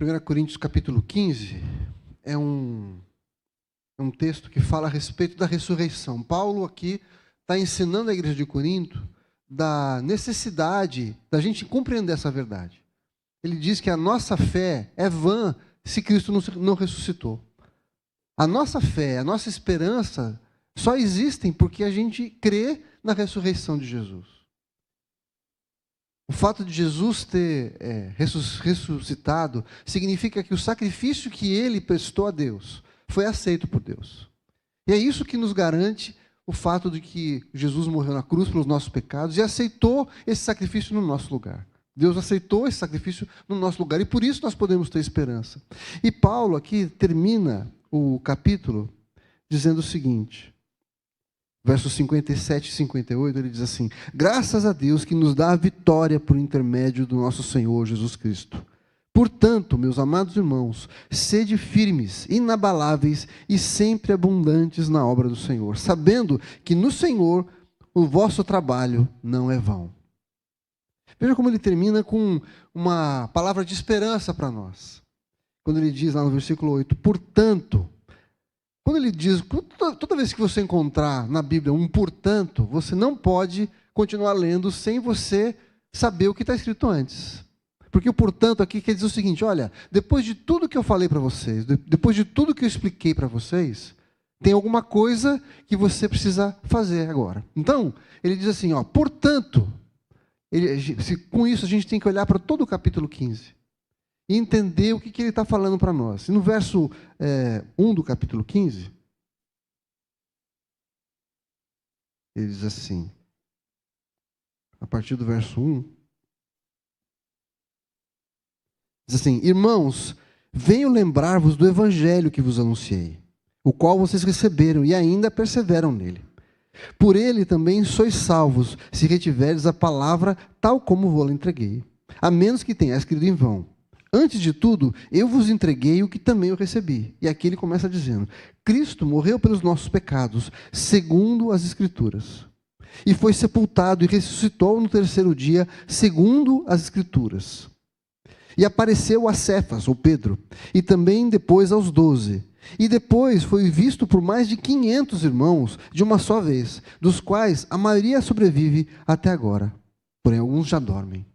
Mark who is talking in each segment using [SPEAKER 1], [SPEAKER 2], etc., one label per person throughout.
[SPEAKER 1] 1 Coríntios capítulo 15 é um texto que fala a respeito da ressurreição. Paulo aqui está ensinando a igreja de Corinto da necessidade da gente compreender essa verdade. Ele diz que a nossa fé é vã se Cristo não ressuscitou. A nossa fé, a nossa esperança só existem porque a gente crê na ressurreição de Jesus. O fato de Jesus ter ressuscitado significa que o sacrifício que ele prestou a Deus foi aceito por Deus. E é isso que nos garante o fato de que Jesus morreu na cruz pelos nossos pecados e aceitou esse sacrifício no nosso lugar. Deus aceitou esse sacrifício no nosso lugar e por isso nós podemos ter esperança. E Paulo aqui termina o capítulo dizendo o seguinte, versos 57 e 58, ele diz assim: graças a Deus que nos dá a vitória por intermédio do nosso Senhor Jesus Cristo. Portanto, meus amados irmãos, sede firmes, inabaláveis e sempre abundantes na obra do Senhor, sabendo que no Senhor o vosso trabalho não é vão. Veja como ele termina com uma palavra de esperança para nós. Quando ele diz lá no versículo 8, portanto, quando ele diz, toda vez que você encontrar na Bíblia um portanto, você não pode continuar lendo sem você saber o que está escrito antes. Porque o portanto aqui quer dizer o seguinte, olha, depois de tudo que eu falei para vocês, depois de tudo que eu expliquei para vocês, tem alguma coisa que você precisa fazer agora. Então, ele diz assim, portanto, com isso a gente tem que olhar para todo o capítulo 15 e entender o que ele está falando para nós. E no verso 1 do capítulo 15, ele diz assim, a partir do verso 1, diz assim, irmãos, venho lembrar-vos do evangelho que vos anunciei, o qual vocês receberam e ainda perseveram nele. Por ele também sois salvos, se retiverdes a palavra tal como vou-la entreguei, a menos que tenha escrito em vão. Antes de tudo, eu vos entreguei o que também eu recebi. E aqui ele começa dizendo, Cristo morreu pelos nossos pecados, segundo as Escrituras. E foi sepultado e ressuscitou no terceiro dia, segundo as Escrituras. E apareceu a Cefas, ou Pedro, e também depois aos 12. E depois foi visto por mais de 500 irmãos de uma só vez, dos quais a maioria sobrevive até agora. Porém, alguns já dormem.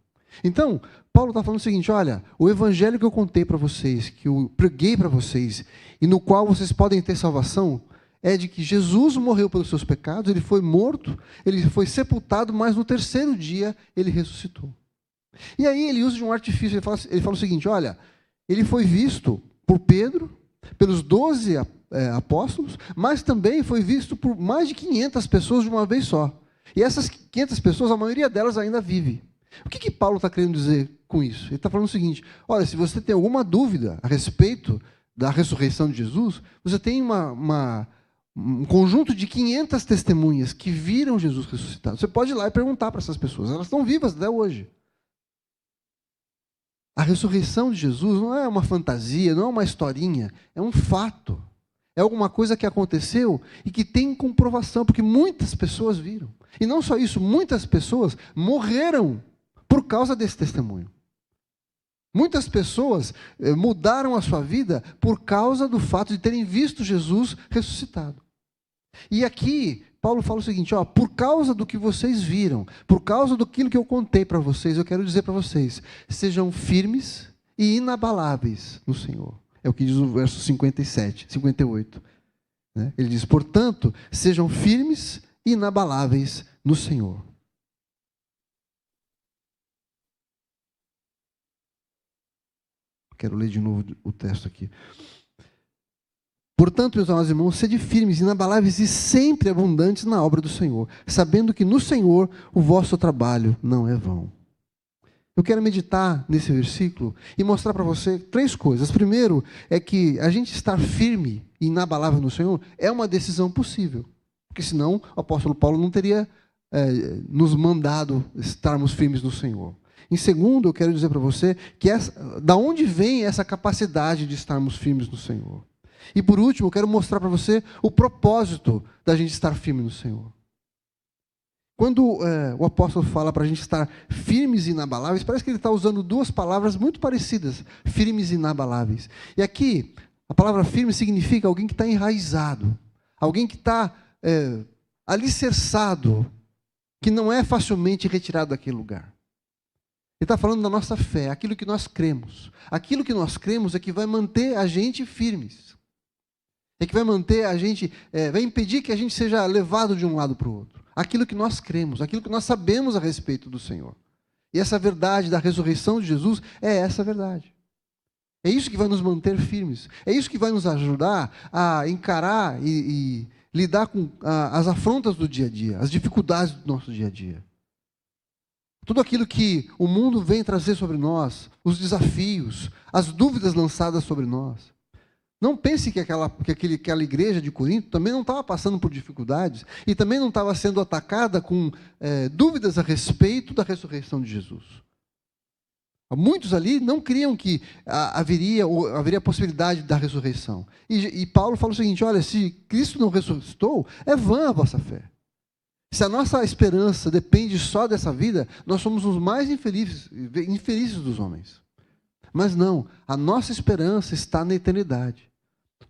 [SPEAKER 1] Então, Paulo está falando o seguinte, olha, o evangelho que eu contei para vocês, que eu preguei para vocês, e no qual vocês podem ter salvação, é de que Jesus morreu pelos seus pecados, ele foi morto, ele foi sepultado, mas no terceiro dia ele ressuscitou. E aí ele usa de um artifício, ele fala o seguinte, olha, ele foi visto por Pedro, pelos 12 apóstolos, mas também foi visto por mais de 500 pessoas de uma vez só. E essas 500 pessoas, a maioria delas ainda vive. O que Paulo está querendo dizer com isso? Ele está falando o seguinte, olha, se você tem alguma dúvida a respeito da ressurreição de Jesus, você tem um conjunto de 500 testemunhas que viram Jesus ressuscitado. Você pode ir lá e perguntar para essas pessoas, elas estão vivas até hoje. A ressurreição de Jesus não é uma fantasia, não é uma historinha, é um fato. É alguma coisa que aconteceu e que tem comprovação, porque muitas pessoas viram. E não só isso, muitas pessoas morreram por causa desse testemunho. Muitas pessoas mudaram a sua vida por causa do fato de terem visto Jesus ressuscitado. E aqui, Paulo fala o seguinte, por causa do que vocês viram, por causa daquilo que eu contei para vocês, eu quero dizer para vocês, sejam firmes e inabaláveis no Senhor. É o que diz o verso 57, 58. Né? Ele diz, portanto, sejam firmes e inabaláveis no Senhor. Quero ler de novo o texto aqui. Portanto, meus amados irmãos, sede firmes, inabaláveis e sempre abundantes na obra do Senhor, sabendo que no Senhor o vosso trabalho não é vão. Eu quero meditar nesse versículo e mostrar para você 3 coisas. Primeiro, é que a gente estar firme e inabalável no Senhor é uma decisão possível. Porque senão o apóstolo Paulo não teria nos mandado estarmos firmes no Senhor. Em segundo, eu quero dizer para você que da onde vem essa capacidade de estarmos firmes no Senhor. E por último, eu quero mostrar para você o propósito da gente estar firme no Senhor. Quando o apóstolo fala para a gente estar firmes e inabaláveis, parece que ele está usando duas palavras muito parecidas, firmes e inabaláveis. E aqui, a palavra firme significa alguém que está enraizado, alguém que está alicerçado, que não é facilmente retirado daquele lugar. Ele está falando da nossa fé, aquilo que nós cremos. Aquilo que nós cremos é que vai manter a gente firmes. É que vai manter a gente, vai impedir que a gente seja levado de um lado para o outro. Aquilo que nós cremos, aquilo que nós sabemos a respeito do Senhor. E essa verdade da ressurreição de Jesus é essa verdade. É isso que vai nos manter firmes. É isso que vai nos ajudar a encarar e lidar com as afrontas do dia a dia, as dificuldades do nosso dia a dia. Tudo aquilo que o mundo vem trazer sobre nós, os desafios, as dúvidas lançadas sobre nós. Não pense que aquela igreja de Corinto também não estava passando por dificuldades e também não estava sendo atacada com dúvidas a respeito da ressurreição de Jesus. Muitos ali não criam que haveria a possibilidade da ressurreição. E Paulo fala o seguinte: olha, se Cristo não ressuscitou, é vã a vossa fé. Se a nossa esperança depende só dessa vida, nós somos os mais infelizes dos homens. Mas não, a nossa esperança está na eternidade.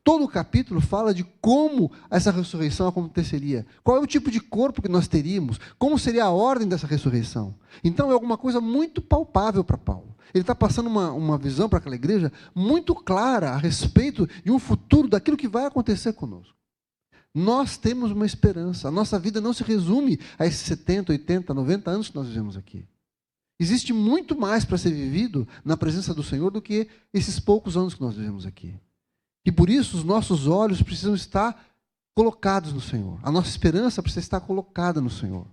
[SPEAKER 1] Todo o capítulo fala de como essa ressurreição aconteceria, qual é o tipo de corpo que nós teríamos, como seria a ordem dessa ressurreição. Então é alguma coisa muito palpável para Paulo. Ele está passando uma visão para aquela igreja muito clara a respeito de um futuro, daquilo que vai acontecer conosco. Nós temos uma esperança, a nossa vida não se resume a esses 70, 80, 90 anos que nós vivemos aqui. Existe muito mais para ser vivido na presença do Senhor do que esses poucos anos que nós vivemos aqui. E por isso os nossos olhos precisam estar colocados no Senhor. A nossa esperança precisa estar colocada no Senhor.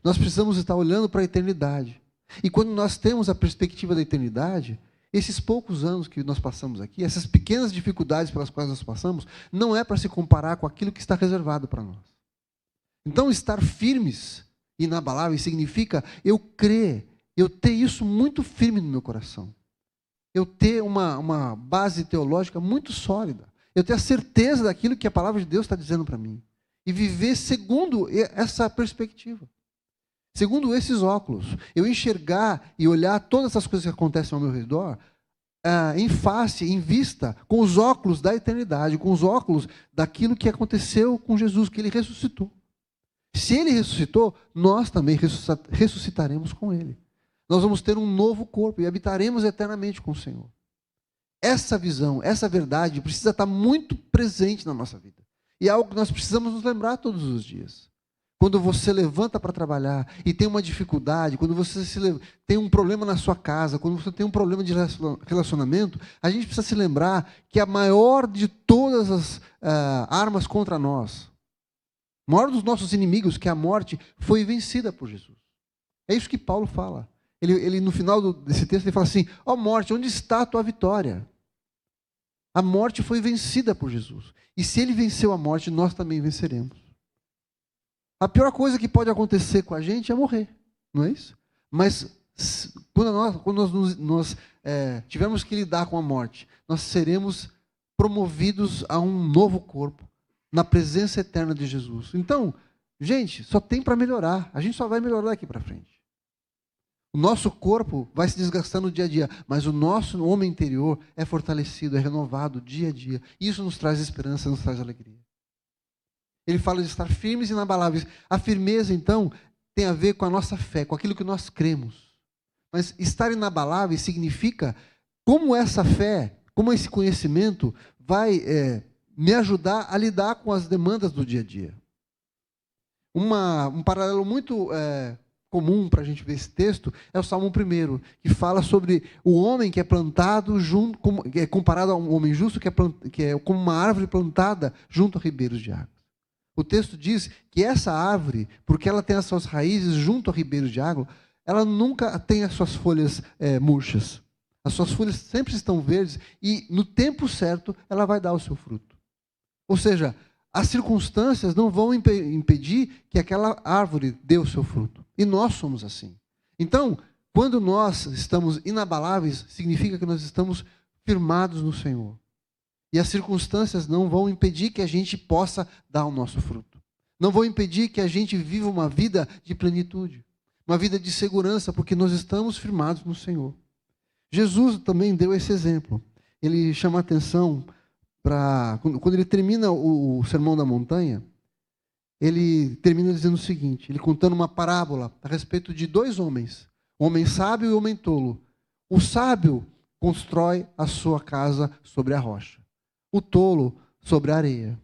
[SPEAKER 1] Nós precisamos estar olhando para a eternidade. E quando nós temos a perspectiva da eternidade, esses poucos anos que nós passamos aqui, essas pequenas dificuldades pelas quais nós passamos, não é para se comparar com aquilo que está reservado para nós. Então, estar firmes e inabaláveis significa eu crer, eu ter isso muito firme no meu coração. Eu ter uma base teológica muito sólida. Eu ter a certeza daquilo que a palavra de Deus está dizendo para mim. E viver segundo essa perspectiva. Segundo esses óculos. Eu enxergar e olhar todas as coisas que acontecem ao meu redor em face, em vista, com os óculos da eternidade, com os óculos daquilo que aconteceu com Jesus, que Ele ressuscitou. Se Ele ressuscitou, nós também ressuscitaremos com Ele. Nós vamos ter um novo corpo e habitaremos eternamente com o Senhor. Essa visão, essa verdade precisa estar muito presente na nossa vida. E é algo que nós precisamos nos lembrar todos os dias. Quando você levanta para trabalhar e tem uma dificuldade, quando você tem um problema na sua casa, quando você tem um problema de relacionamento, a gente precisa se lembrar que a maior de todas as armas contra nós, o maior dos nossos inimigos, que é a morte, foi vencida por Jesus. É isso que Paulo fala. Ele no final desse texto, ele fala assim: ó morte, onde está a tua vitória? A morte foi vencida por Jesus. E se Ele venceu a morte, nós também venceremos. A pior coisa que pode acontecer com a gente é morrer, não é isso? Mas quando nós tivermos que lidar com a morte, nós seremos promovidos a um novo corpo, na presença eterna de Jesus. Então, gente, só tem para melhorar. A gente só vai melhorar daqui para frente. O nosso corpo vai se desgastando dia a dia, mas o nosso homem interior é fortalecido, é renovado dia a dia. Isso nos traz esperança, nos traz alegria. Ele fala de estar firmes e inabaláveis. A firmeza, então, tem a ver com a nossa fé, com aquilo que nós cremos. Mas estar inabalável significa como essa fé, como esse conhecimento vai me ajudar a lidar com as demandas do dia a dia. Um paralelo muito comum para a gente ver esse texto é o Salmo 1, que fala sobre o homem que é plantado comparado a um homem justo que é como uma árvore plantada junto a ribeiros de água. O texto diz que essa árvore, porque ela tem as suas raízes junto a ribeiros de água, ela nunca tem as suas folhas murchas. As suas folhas sempre estão verdes e no tempo certo ela vai dar o seu fruto. Ou seja, as circunstâncias não vão impedir que aquela árvore dê o seu fruto. E nós somos assim. Então, quando nós estamos inabaláveis, significa que nós estamos firmados no Senhor. E as circunstâncias não vão impedir que a gente possa dar o nosso fruto. não vão impedir que a gente viva uma vida de plenitude, uma vida de segurança, porque nós estamos firmados no Senhor. Jesus também deu esse exemplo. Ele chama a atenção para... Quando ele termina o Sermão da Montanha, ele termina dizendo o seguinte, ele contando uma parábola a respeito de dois homens, o homem sábio e o homem tolo. O sábio constrói a sua casa sobre a rocha, o tolo sobre a areia.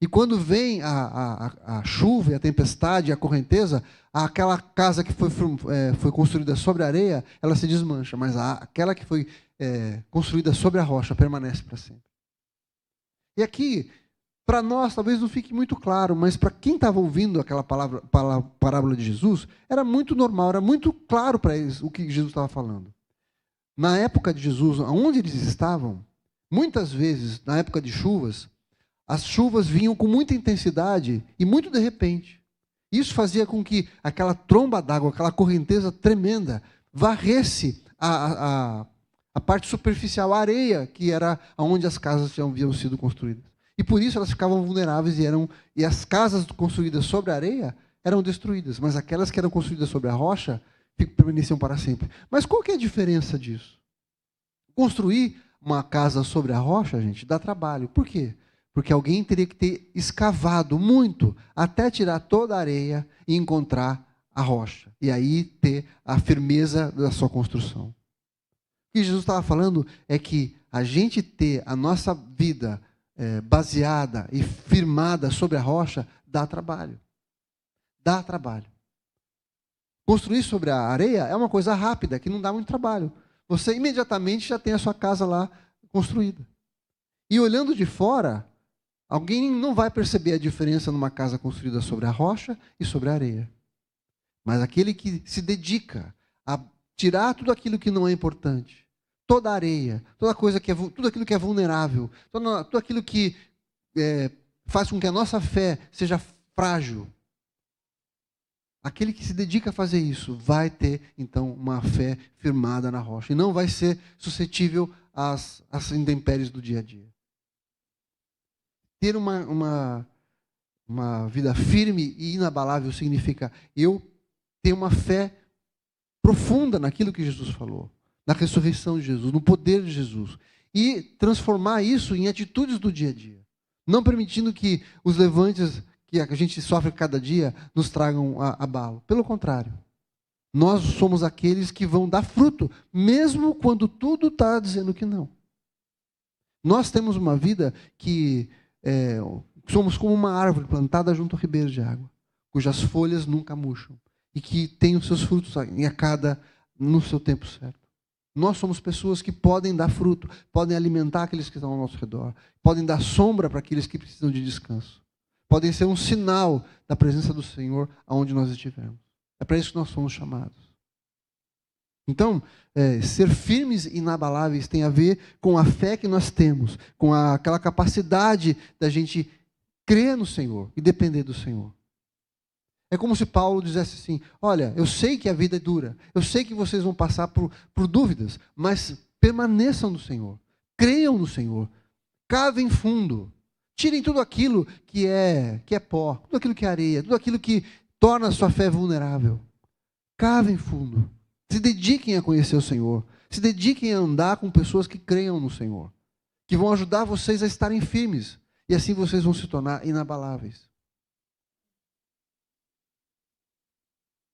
[SPEAKER 1] E quando vem a chuva, e a tempestade, a correnteza, aquela casa que foi construída sobre a areia, ela se desmancha, mas aquela que foi construída sobre a rocha permanece para sempre. E aqui, para nós, talvez não fique muito claro, mas para quem estava ouvindo aquela parábola de Jesus, era muito normal, era muito claro para eles o que Jesus estava falando. Na época de Jesus, onde eles estavam, muitas vezes, na época de chuvas, as chuvas vinham com muita intensidade e muito de repente. Isso fazia com que aquela tromba d'água, aquela correnteza tremenda, varresse a parte superficial, a areia, que era onde as casas já haviam sido construídas. E por isso elas ficavam vulneráveis e as casas construídas sobre a areia eram destruídas, mas aquelas que eram construídas sobre a rocha permaneciam para sempre. Mas qual que é a diferença disso? Construir uma casa sobre a rocha, gente, dá trabalho. Por quê? Porque alguém teria que ter escavado muito até tirar toda a areia e encontrar a rocha. E aí ter a firmeza da sua construção. O que Jesus estava falando é que a gente ter a nossa vida baseada e firmada sobre a rocha dá trabalho. Dá trabalho. Construir sobre a areia é uma coisa rápida, que não dá muito trabalho. Você imediatamente já tem a sua casa lá construída. E olhando de fora, alguém não vai perceber a diferença numa casa construída sobre a rocha e sobre a areia. Mas aquele que se dedica a tirar tudo aquilo que não é importante, toda a areia, tudo aquilo que é vulnerável, tudo aquilo que faz com que a nossa fé seja frágil, aquele que se dedica a fazer isso vai ter, então, uma fé firmada na rocha e não vai ser suscetível às intempéries do dia a dia. Ter uma vida firme e inabalável significa eu ter uma fé profunda naquilo que Jesus falou, na ressurreição de Jesus, no poder de Jesus, e transformar isso em atitudes do dia a dia, não permitindo que os levantes que a gente sofre cada dia nos tragam abalo. Pelo contrário, nós somos aqueles que vão dar fruto, mesmo quando tudo está dizendo que não. Nós temos uma vida que somos como uma árvore plantada junto ao ribeiro de água, cujas folhas nunca murcham e que tem os seus frutos no seu tempo certo. Nós somos pessoas que podem dar fruto, podem alimentar aqueles que estão ao nosso redor, podem dar sombra para aqueles que precisam de descanso, podem ser um sinal da presença do Senhor aonde nós estivermos. É para isso que nós somos chamados. Então, ser firmes e inabaláveis tem a ver com a fé que nós temos, com aquela capacidade da gente crer no Senhor e depender do Senhor. É como se Paulo dissesse assim, olha, eu sei que a vida é dura, eu sei que vocês vão passar por dúvidas, mas permaneçam no Senhor, creiam no Senhor, cavem fundo, tirem tudo aquilo que é pó, tudo aquilo que é areia, tudo aquilo que torna a sua fé vulnerável. Cavem fundo. Se dediquem a conhecer o Senhor. Se dediquem a andar com pessoas que creiam no Senhor. Que vão ajudar vocês a estarem firmes. E assim vocês vão se tornar inabaláveis.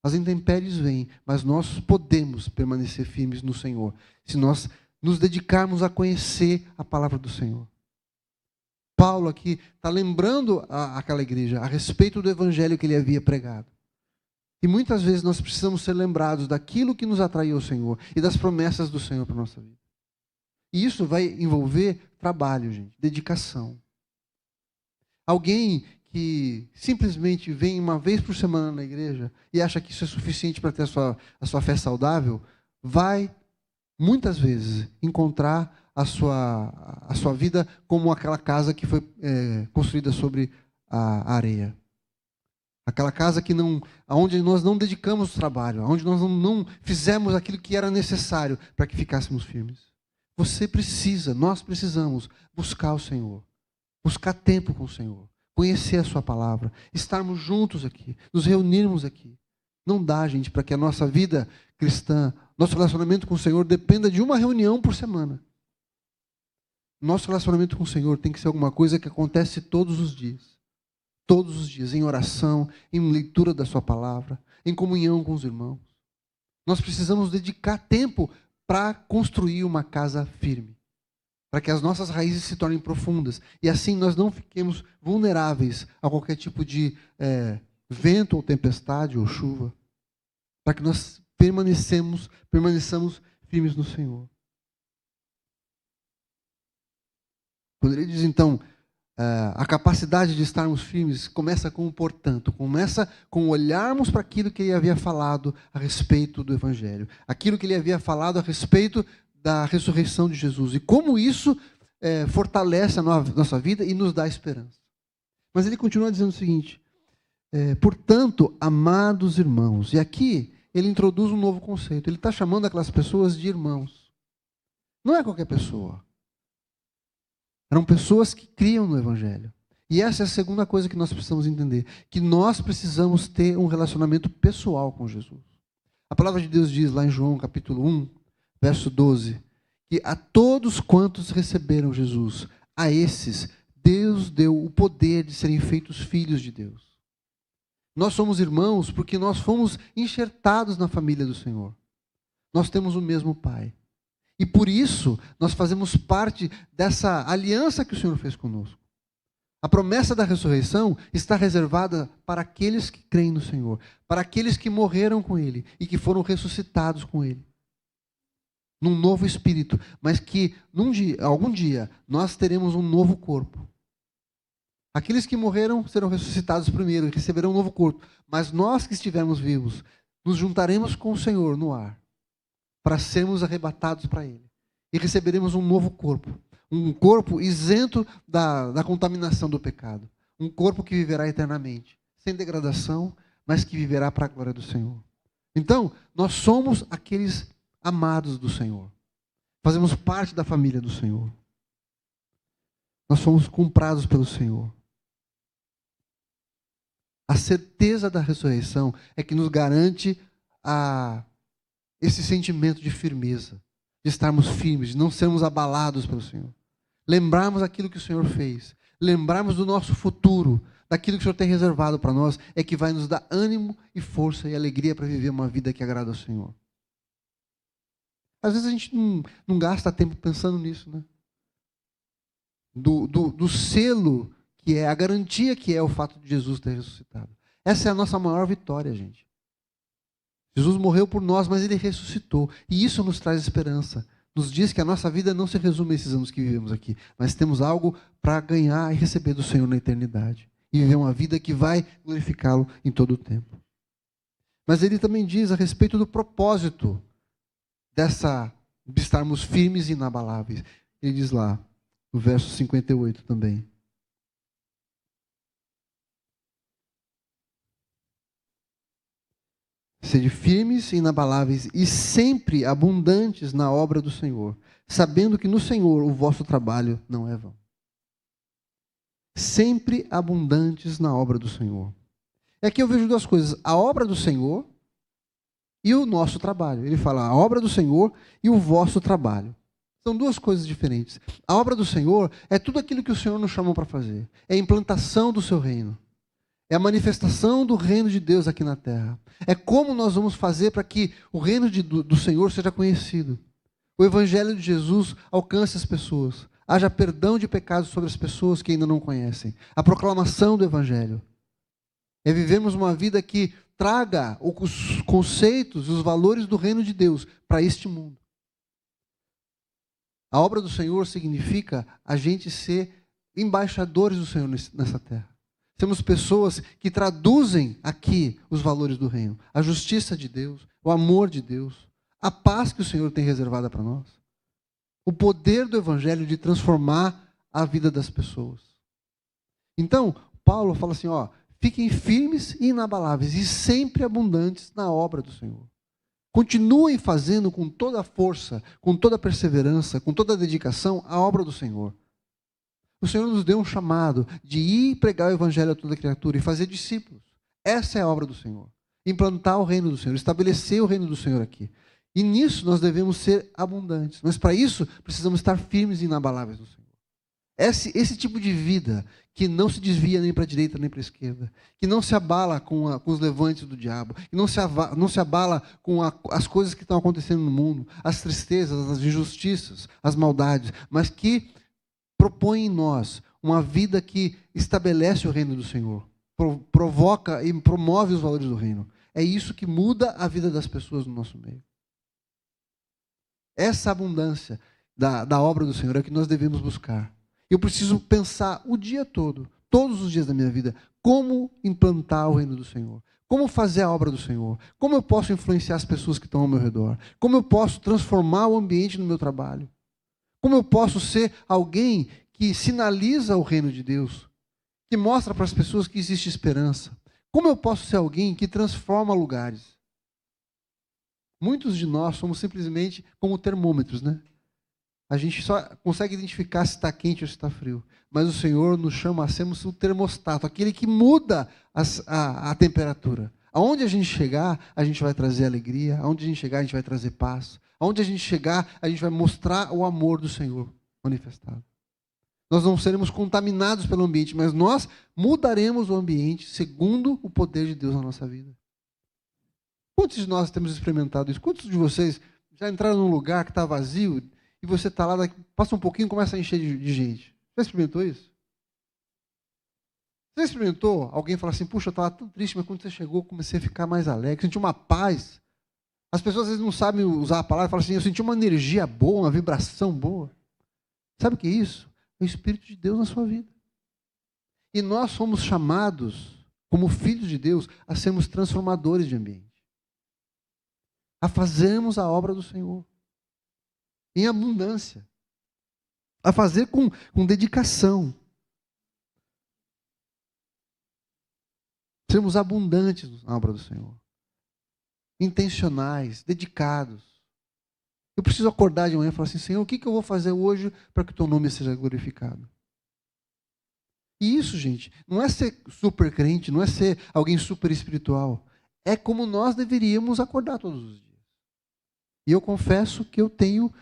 [SPEAKER 1] As intempéries vêm, mas nós podemos permanecer firmes no Senhor. Se nós nos dedicarmos a conhecer a palavra do Senhor. Paulo aqui está lembrando aquela igreja a respeito do evangelho que ele havia pregado. E muitas vezes nós precisamos ser lembrados daquilo que nos atraiu ao Senhor e das promessas do Senhor para a nossa vida. E isso vai envolver trabalho, gente, dedicação. Alguém que simplesmente vem uma vez por semana na igreja e acha que isso é suficiente para ter a sua fé saudável, vai muitas vezes encontrar a sua vida como aquela casa que foi construída sobre a areia. Aquela casa onde nós não dedicamos trabalho, onde nós não fizemos aquilo que era necessário para que ficássemos firmes. Nós precisamos buscar o Senhor, buscar tempo com o Senhor, conhecer a sua palavra, estarmos juntos aqui, nos reunirmos aqui. Não dá, gente, para que a nossa vida cristã, nosso relacionamento com o Senhor dependa de uma reunião por semana. Nosso relacionamento com o Senhor tem que ser alguma coisa que acontece todos os dias. Todos os dias, em oração, em leitura da sua palavra, em comunhão com os irmãos. Nós precisamos dedicar tempo para construir uma casa firme, para que as nossas raízes se tornem profundas e assim nós não fiquemos vulneráveis a qualquer tipo de vento ou tempestade ou chuva, para que nós permaneçamos firmes no Senhor. Quando ele diz então, a capacidade de estarmos firmes começa com o portanto, começa com olharmos para aquilo que ele havia falado a respeito do Evangelho, aquilo que ele havia falado a respeito da ressurreição de Jesus e como isso fortalece a nossa vida e nos dá esperança. Mas ele continua dizendo o seguinte, portanto, amados irmãos, e aqui ele introduz um novo conceito, ele está chamando aquelas pessoas de irmãos. Não é qualquer pessoa. Eram pessoas que criam no Evangelho. E essa é a segunda coisa que nós precisamos entender, que nós precisamos ter um relacionamento pessoal com Jesus. A palavra de Deus diz lá em João capítulo 1, verso 12, que a todos quantos receberam Jesus, a esses Deus deu o poder de serem feitos filhos de Deus. Nós somos irmãos porque nós fomos enxertados na família do Senhor. Nós temos o mesmo Pai. E por isso, nós fazemos parte dessa aliança que o Senhor fez conosco. A promessa da ressurreição está reservada para aqueles que creem no Senhor, para aqueles que morreram com Ele e que foram ressuscitados com Ele. Num novo espírito, mas que algum dia nós teremos um novo corpo. Aqueles que morreram serão ressuscitados primeiro e receberão um novo corpo. Mas nós que estivermos vivos, nos juntaremos com o Senhor no ar, para sermos arrebatados para Ele. E receberemos um novo corpo. Um corpo isento da contaminação do pecado. Um corpo que viverá eternamente. Sem degradação, mas que viverá para a glória do Senhor. Então, nós somos aqueles amados do Senhor. Fazemos parte da família do Senhor. Nós somos comprados pelo Senhor. A certeza da ressurreição é que nos garante esse sentimento de firmeza, de estarmos firmes, de não sermos abalados pelo Senhor. Lembrarmos aquilo que o Senhor fez, lembrarmos do nosso futuro, daquilo que o Senhor tem reservado para nós, é que vai nos dar ânimo e força e alegria para viver uma vida que agrada ao Senhor. Às vezes a gente não gasta tempo pensando nisso, né? Do selo que é, a garantia que é o fato de Jesus ter ressuscitado. Essa é a nossa maior vitória, gente. Jesus morreu por nós, mas Ele ressuscitou. E isso nos traz esperança. Nos diz que a nossa vida não se resume a esses anos que vivemos aqui, mas temos algo para ganhar e receber do Senhor na eternidade. E viver uma vida que vai glorificá-lo em todo o tempo. Mas Ele também diz a respeito do propósito de estarmos firmes e inabaláveis. Ele diz lá, no verso 58 também. Sede firmes e inabaláveis e sempre abundantes na obra do Senhor, sabendo que no Senhor o vosso trabalho não é vão. Sempre abundantes na obra do Senhor. É aqui eu vejo duas coisas, a obra do Senhor e o nosso trabalho. Ele fala a obra do Senhor e o vosso trabalho. São duas coisas diferentes. A obra do Senhor é tudo aquilo que o Senhor nos chamou para fazer. É a implantação do seu reino. É a manifestação do reino de Deus aqui na terra. É como nós vamos fazer para que o reino do Senhor seja conhecido. O Evangelho de Jesus alcance as pessoas. Haja perdão de pecados sobre as pessoas que ainda não conhecem. A proclamação do Evangelho. É vivermos uma vida que traga os conceitos e os valores do reino de Deus para este mundo. A obra do Senhor significa a gente ser embaixadores do Senhor nessa terra. Temos pessoas que traduzem aqui os valores do reino. A justiça de Deus, o amor de Deus, a paz que o Senhor tem reservada para nós. O poder do Evangelho de transformar a vida das pessoas. Então, Paulo fala assim, fiquem firmes e inabaláveis e sempre abundantes na obra do Senhor. Continuem fazendo com toda a força, com toda a perseverança, com toda a dedicação a obra do Senhor. O Senhor nos deu um chamado de ir pregar o evangelho a toda criatura e fazer discípulos. Essa é a obra do Senhor. Implantar o reino do Senhor, estabelecer o reino do Senhor aqui. E nisso nós devemos ser abundantes. Mas para isso precisamos estar firmes e inabaláveis no Senhor. Esse tipo de vida que não se desvia nem para a direita nem para a esquerda, que não se abala com os levantes do diabo, que não se abala com as coisas que estão acontecendo no mundo, as tristezas, as injustiças, as maldades, mas que propõe em nós uma vida que estabelece o reino do Senhor, provoca e promove os valores do reino. É isso que muda a vida das pessoas no nosso meio. Essa abundância da obra do Senhor é que nós devemos buscar. Eu preciso pensar o dia todo, todos os dias da minha vida, como implantar o reino do Senhor, como fazer a obra do Senhor, como eu posso influenciar as pessoas que estão ao meu redor, como eu posso transformar o ambiente no meu trabalho, como eu posso ser alguém que sinaliza o reino de Deus, que mostra para as pessoas que existe esperança, como eu posso ser alguém que transforma lugares. Muitos de nós somos simplesmente como termômetros, né? A gente só consegue identificar se está quente ou se está frio. Mas o Senhor nos chama a sermos o termostato, aquele que muda a temperatura. Aonde a gente chegar, a gente vai trazer alegria. Aonde a gente chegar, a gente vai trazer paz. Aonde a gente chegar, a gente vai mostrar o amor do Senhor manifestado. Nós não seremos contaminados pelo ambiente, mas nós mudaremos o ambiente segundo o poder de Deus na nossa vida. Quantos de nós temos experimentado isso? Quantos de vocês já entraram num lugar que está vazio e você está lá, passa um pouquinho e começa a encher de gente? Você experimentou isso? Você experimentou alguém falar assim, puxa, eu estava tão triste, mas quando você chegou, eu comecei a ficar mais alegre, senti uma paz. As pessoas às vezes não sabem usar a palavra, falam assim, eu senti uma energia boa, uma vibração boa. Sabe o que é isso? É o Espírito de Deus na sua vida. E nós somos chamados, como filhos de Deus, a sermos transformadores de ambiente. A fazermos a obra do Senhor. Em abundância. A fazer com dedicação. Sermos abundantes na obra do Senhor. Intencionais, dedicados. Eu preciso acordar de manhã e falar assim, Senhor, o que eu vou fazer hoje para que o teu nome seja glorificado? E isso, gente, não é ser super crente, não é ser alguém super espiritual. É como nós deveríamos acordar todos os dias. E eu confesso que eu tenho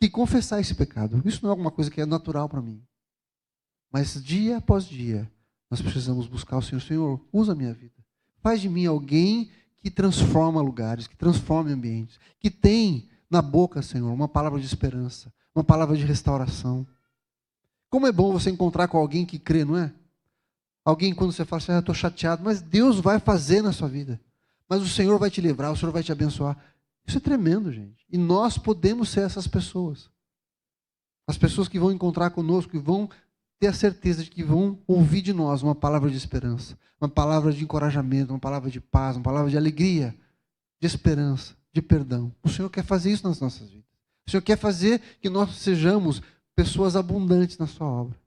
[SPEAKER 1] que confessar esse pecado. Isso não é alguma coisa que é natural para mim. Mas dia após dia, nós precisamos buscar o Senhor. Senhor, usa a minha vida. Faz de mim alguém que transforma lugares, que transforma ambientes, que tem na boca, Senhor, uma palavra de esperança, uma palavra de restauração. Como é bom você encontrar com alguém que crê, não é? Alguém quando você fala assim, eu estou chateado, mas Deus vai fazer na sua vida. Mas o Senhor vai te livrar, o Senhor vai te abençoar. Isso é tremendo, gente. E nós podemos ser essas pessoas. As pessoas que vão encontrar conosco, que vão ter a certeza de que vão ouvir de nós uma palavra de esperança, uma palavra de encorajamento, uma palavra de paz, uma palavra de alegria, de esperança, de perdão. O Senhor quer fazer isso nas nossas vidas. O Senhor quer fazer que nós sejamos pessoas abundantes na sua obra.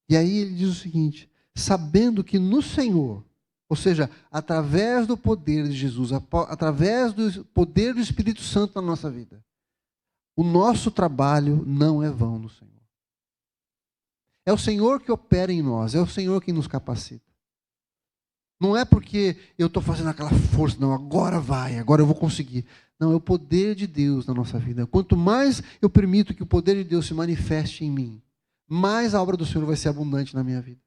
[SPEAKER 1] E aí ele diz o seguinte, sabendo que no Senhor, ou seja, através do poder de Jesus, através do poder do Espírito Santo na nossa vida, o nosso trabalho não é vão no Senhor. É o Senhor que opera em nós, é o Senhor que nos capacita. Não é porque eu estou fazendo aquela força, não, agora vai, agora eu vou conseguir. Não, é o poder de Deus na nossa vida. Quanto mais eu permito que o poder de Deus se manifeste em mim, mais a obra do Senhor vai ser abundante na minha vida.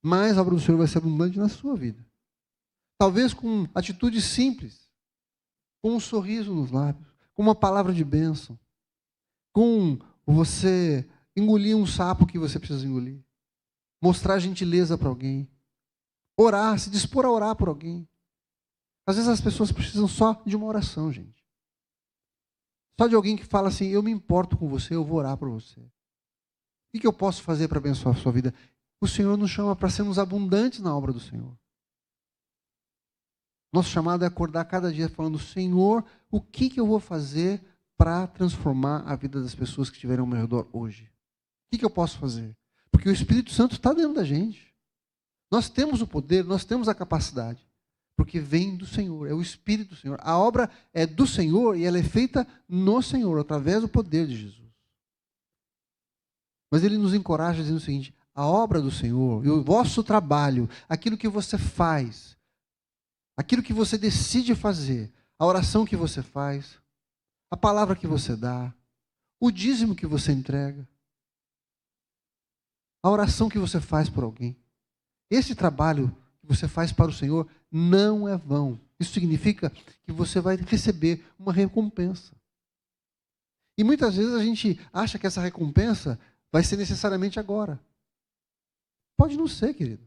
[SPEAKER 1] Mais a obra do Senhor vai ser abundante na sua vida. Talvez com atitudes simples, com um sorriso nos lábios, com uma palavra de bênção, com você engolir um sapo que você precisa engolir, mostrar gentileza para alguém, orar, se dispor a orar por alguém. Às vezes as pessoas precisam só de uma oração, gente. Só de alguém que fala assim, eu me importo com você, eu vou orar por você. O que eu posso fazer para abençoar a sua vida? O Senhor nos chama para sermos abundantes na obra do Senhor. Nosso chamado é acordar cada dia falando, Senhor, o que eu vou fazer para transformar a vida das pessoas que estiverem ao meu redor hoje? O que eu posso fazer? Porque o Espírito Santo está dentro da gente. Nós temos o poder, nós temos a capacidade. Porque vem do Senhor, é o Espírito do Senhor. A obra é do Senhor e ela é feita no Senhor, através do poder de Jesus. Mas ele nos encoraja dizendo o seguinte: a obra do Senhor e o vosso trabalho, aquilo que você faz, aquilo que você decide fazer, a oração que você faz, a palavra que você dá, o dízimo que você entrega, a oração que você faz por alguém, esse trabalho que você faz para o Senhor não é vão. Isso significa que você vai receber uma recompensa. E muitas vezes a gente acha que essa recompensa vai ser necessariamente agora. Pode não ser, querido.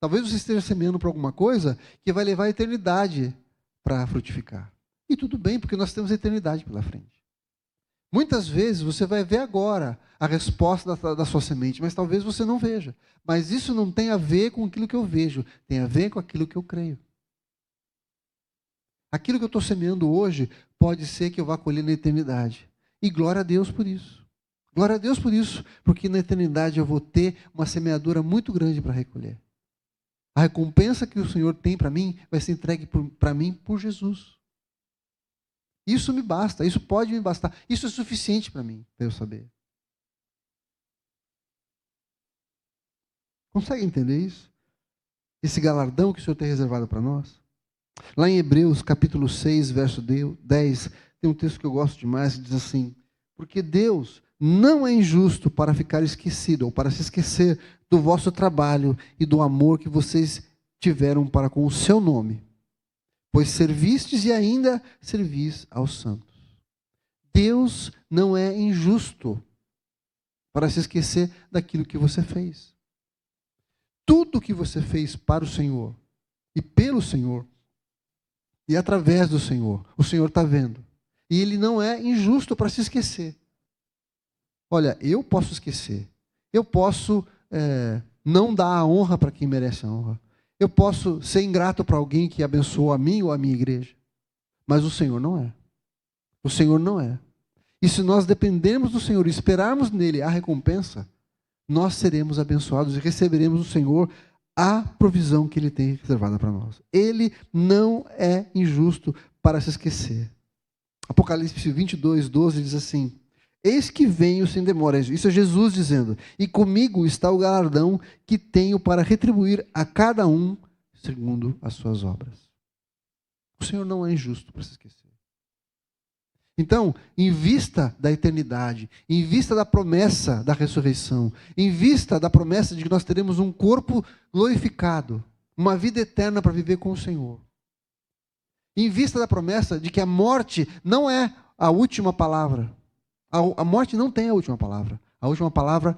[SPEAKER 1] Talvez você esteja semeando para alguma coisa que vai levar a eternidade para frutificar. E tudo bem, porque nós temos a eternidade pela frente. Muitas vezes você vai ver agora a resposta da sua semente, mas talvez você não veja. Mas isso não tem a ver com aquilo que eu vejo, tem a ver com aquilo que eu creio. Aquilo que eu estou semeando hoje pode ser que eu vá colher na eternidade. E glória a Deus por isso. Glória a Deus por isso, porque na eternidade eu vou ter uma semeadura muito grande para recolher. A recompensa que o Senhor tem para mim vai ser entregue para mim por Jesus. Isso me basta, isso pode me bastar. Isso é suficiente para mim, para eu saber. Consegue entender isso? Esse galardão que o Senhor tem reservado para nós? Lá em Hebreus, capítulo 6, verso 10, tem um texto que eu gosto demais, que diz assim: porque Deus não é injusto para ficar esquecido, ou para se esquecer do vosso trabalho e do amor que vocês tiveram para com o seu nome, pois servistes e ainda servis aos santos. Deus não é injusto para se esquecer daquilo que você fez. Tudo que você fez para o Senhor e pelo Senhor e através do Senhor, o Senhor está vendo. E Ele não é injusto para se esquecer. Olha, eu posso esquecer. Eu posso não dar a honra para quem merece a honra. Eu posso ser ingrato para alguém que abençoou a mim ou a minha igreja. Mas o Senhor não é. O Senhor não é. E se nós dependermos do Senhor e esperarmos nele a recompensa, nós seremos abençoados e receberemos do Senhor a provisão que Ele tem reservada para nós. Ele não é injusto para se esquecer. Apocalipse 22, 12 diz assim: eis que venho sem demora. Isso é Jesus dizendo: e comigo está o galardão que tenho para retribuir a cada um segundo as suas obras. O Senhor não é injusto para se esquecer. Então, em vista da eternidade, em vista da promessa da ressurreição, em vista da promessa de que nós teremos um corpo glorificado, uma vida eterna para viver com o Senhor, em vista da promessa de que a morte não é a última palavra, a morte não tem a última palavra. A última palavra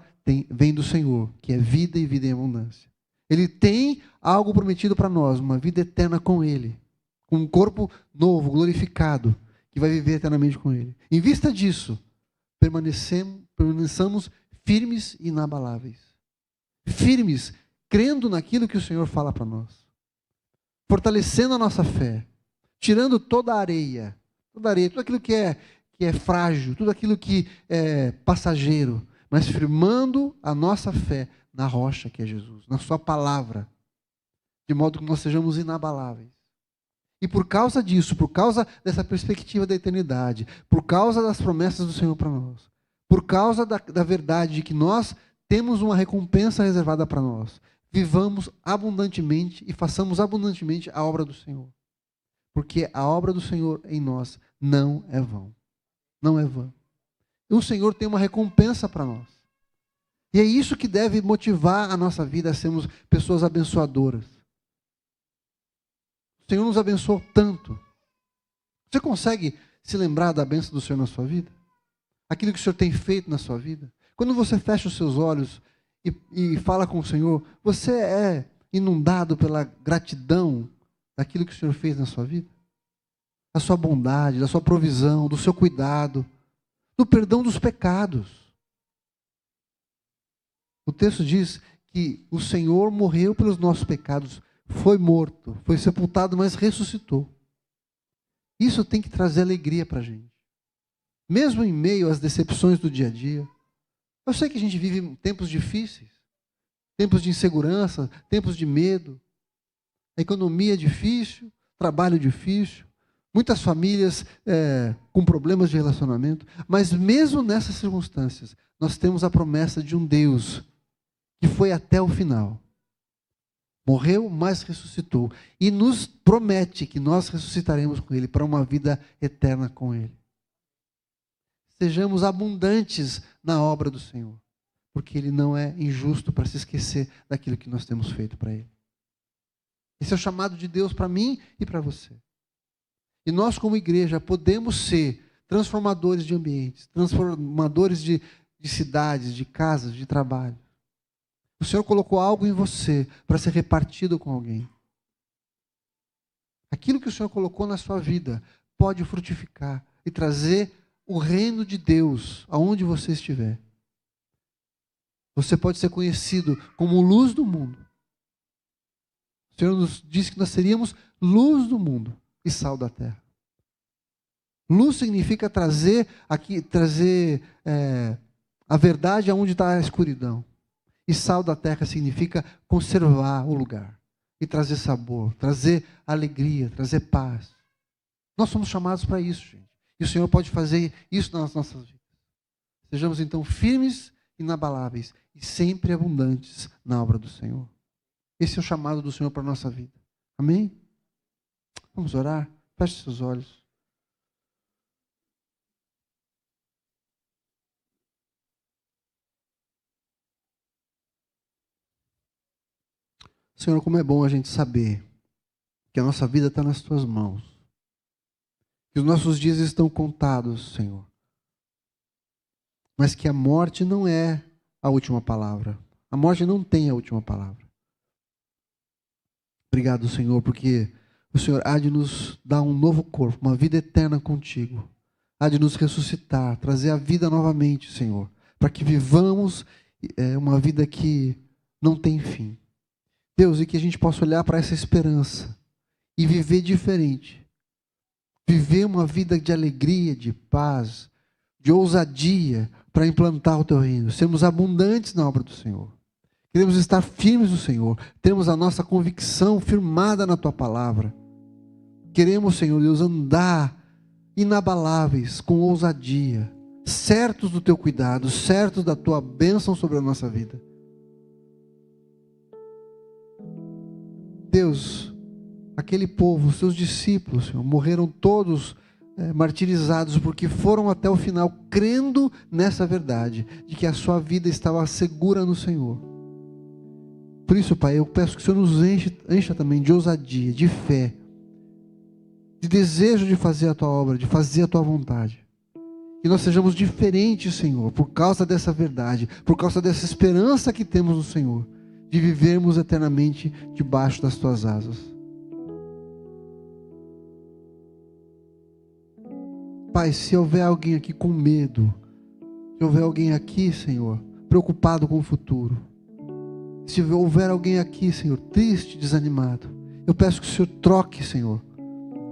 [SPEAKER 1] vem do Senhor, que é vida e vida em abundância. Ele tem algo prometido para nós, uma vida eterna com Ele, com um corpo novo, glorificado, que vai viver eternamente com Ele. Em vista disso, permaneçamos firmes e inabaláveis. Firmes, crendo naquilo que o Senhor fala para nós. Fortalecendo a nossa fé. Tirando toda a areia, tudo aquilo que é frágil, tudo aquilo que é passageiro, mas firmando a nossa fé na rocha que é Jesus, na sua palavra, de modo que nós sejamos inabaláveis. E por causa disso, por causa dessa perspectiva da eternidade, por causa das promessas do Senhor para nós, por causa da verdade de que nós temos uma recompensa reservada para nós, vivamos abundantemente e façamos abundantemente a obra do Senhor. Porque a obra do Senhor em nós não é vão. Não é vã. O Senhor tem uma recompensa para nós. E é isso que deve motivar a nossa vida a sermos pessoas abençoadoras. O Senhor nos abençoou tanto. Você consegue se lembrar da bênção do Senhor na sua vida? Aquilo que o Senhor tem feito na sua vida? Quando você fecha os seus olhos e fala com o Senhor, você é inundado pela gratidão daquilo que o Senhor fez na sua vida? Da sua bondade, da sua provisão, do seu cuidado, do perdão dos pecados. O texto diz que o Senhor morreu pelos nossos pecados, foi morto, foi sepultado, mas ressuscitou. Isso tem que trazer alegria para a gente. Mesmo em meio às decepções do dia a dia. Eu sei que a gente vive tempos difíceis, tempos de insegurança, tempos de medo. A economia é difícil, trabalho difícil, Muitas famílias com problemas de relacionamento, mas mesmo nessas circunstâncias, nós temos a promessa de um Deus que foi até o final. Morreu, mas ressuscitou. E nos promete que nós ressuscitaremos com Ele para uma vida eterna com Ele. Sejamos abundantes na obra do Senhor, porque Ele não é injusto para se esquecer daquilo que nós temos feito para Ele. Esse é o chamado de Deus para mim e para você. E nós, como igreja, podemos ser transformadores de ambientes, transformadores de cidades, de casas, de trabalho. O Senhor colocou algo em você para ser repartido com alguém. Aquilo que o Senhor colocou na sua vida pode frutificar e trazer o reino de Deus aonde você estiver. Você pode ser conhecido como luz do mundo. O Senhor nos disse que nós seríamos luz do mundo e sal da terra. Luz significa trazer a verdade aonde está a escuridão. E sal da terra significa conservar o lugar e trazer sabor, trazer alegria, trazer paz. Nós somos chamados para isso, gente. E o Senhor pode fazer isso nas nossas vidas. Sejamos então firmes, inabaláveis e sempre abundantes na obra do Senhor. Esse é o chamado do Senhor para a nossa vida. Amém? Vamos orar? Feche seus olhos. Senhor, como é bom a gente saber que a nossa vida está nas Tuas mãos. Que os nossos dias estão contados, Senhor. Mas que a morte não é a última palavra. A morte não tem a última palavra. Obrigado, Senhor, porque o Senhor há de nos dar um novo corpo, uma vida eterna contigo. Há de nos ressuscitar, trazer a vida novamente, Senhor. Para que vivamos uma vida que não tem fim. Deus, e que a gente possa olhar para essa esperança e viver diferente. Viver uma vida de alegria, de paz, de ousadia para implantar o Teu reino. Sermos abundantes na obra do Senhor. Queremos estar firmes no Senhor. Temos a nossa convicção firmada na Tua palavra. Queremos, Senhor Deus, andar inabaláveis, com ousadia, certos do Teu cuidado, certos da Tua bênção sobre a nossa vida. Deus, aquele povo, os Teus discípulos, Senhor, morreram todos martirizados porque foram até o final crendo nessa verdade, de que a sua vida estava segura no Senhor. Por isso, Pai, eu peço que o Senhor nos encha também de ousadia, de fé, de desejo de fazer a Tua obra, de fazer a Tua vontade. Que nós sejamos diferentes, Senhor, por causa dessa verdade, por causa dessa esperança que temos no Senhor, de vivermos eternamente debaixo das Tuas asas. Pai, se houver alguém aqui com medo, se houver alguém aqui, Senhor, preocupado com o futuro, se houver alguém aqui, Senhor, triste, desanimado, eu peço que o Senhor troque, Senhor,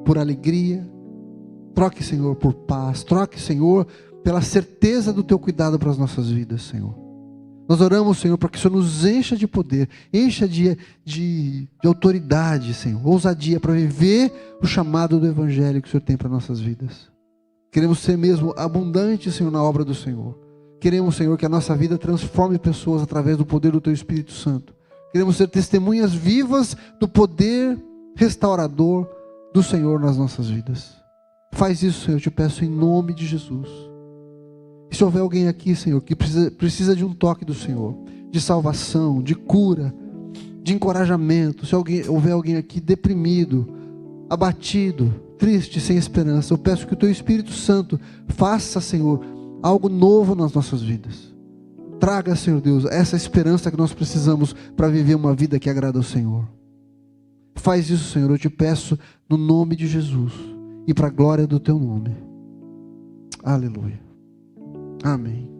[SPEAKER 1] por alegria, troque, Senhor, por paz, troque, Senhor, pela certeza do Teu cuidado para as nossas vidas, Senhor. Nós oramos, Senhor, para que o Senhor nos encha de poder, encha de autoridade, Senhor, ousadia para viver o chamado do Evangelho que o Senhor tem para nossas vidas. Queremos ser mesmo abundantes, Senhor, na obra do Senhor. Queremos, Senhor, que a nossa vida transforme pessoas através do poder do Teu Espírito Santo. Queremos ser testemunhas vivas do poder restaurador do Senhor nas nossas vidas. Faz isso, Senhor, eu te peço em nome de Jesus. E se houver alguém aqui, Senhor, que precisa de um toque do Senhor, de salvação, de cura, de encorajamento, se houver alguém aqui deprimido, abatido, triste, sem esperança, eu peço que o Teu Espírito Santo faça, Senhor, algo novo nas nossas vidas. Traga, Senhor Deus, essa esperança que nós precisamos para viver uma vida que agrada ao Senhor. Faz isso, Senhor, eu te peço no nome de Jesus e para a glória do Teu nome. Aleluia. Amém.